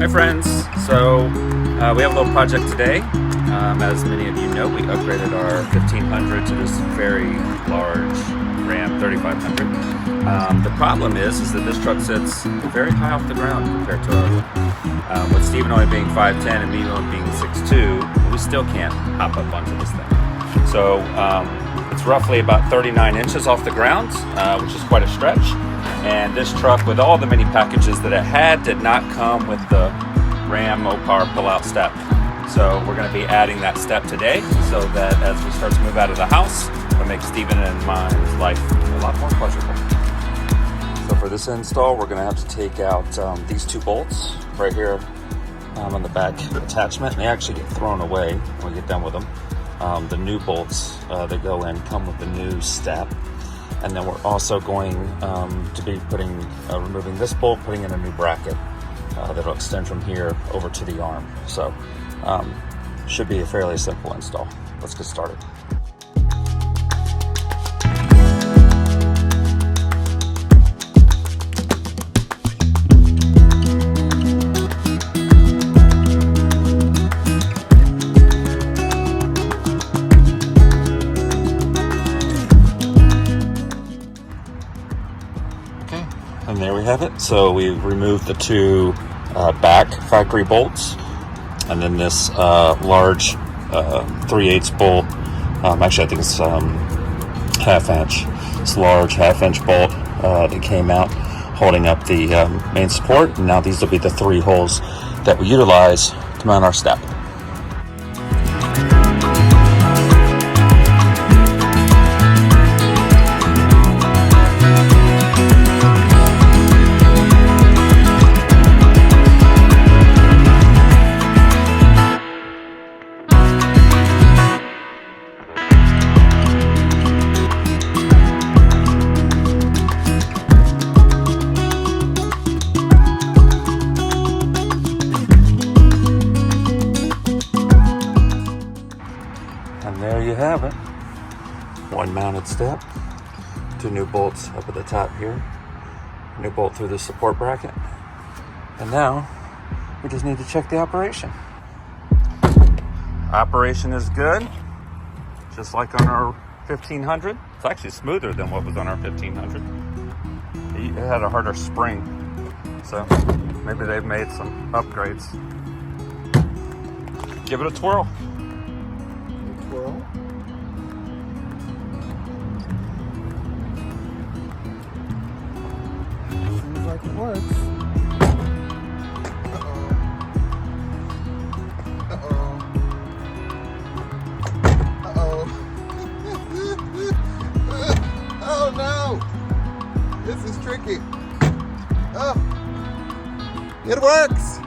Hi friends, so we have a little project today. As many of you know, we upgraded our 1500 to this very large Ram 3500. The problem is that this truck sits very high off the ground compared to our with Steven only being 5'10 and me only being 6'2, we still can't hop up onto this thing. So it's roughly about 39 inches off the ground, which is quite a stretch. And this truck, with all the many packages that it had, did not come with the Ram Mopar pull-out step. So we're going to be adding that step today, so that as we start to move out of the house, it'll make Steven and mine's life a lot more pleasurable. So for this install, we're going to have to take out these two bolts right here on the back attachment. They actually get thrown away when we get done with them. The new bolts that go in come with the new step. And then we're also going to be removing this bolt, putting in a new bracket that'll extend from here over to the arm. So should be a fairly simple install. Let's get started. And there we have it. So we've removed the two back factory bolts, and then this large 3/8 bolt. Actually, I think it's half inch. This large half-inch bolt that came out holding up the main support. And now these will be the 3 holes that we utilize to mount our step. And there you have it. One mounted step, 2 new bolts up at the top here, new bolt through the support bracket. And now we just need to check the operation. Operation is good, just like on our 1500. It's actually smoother than what was on our 1500. It had a harder spring, so maybe they've made some upgrades. Give it a twirl. Seems like it works. Oh no! This is tricky. Oh, it works!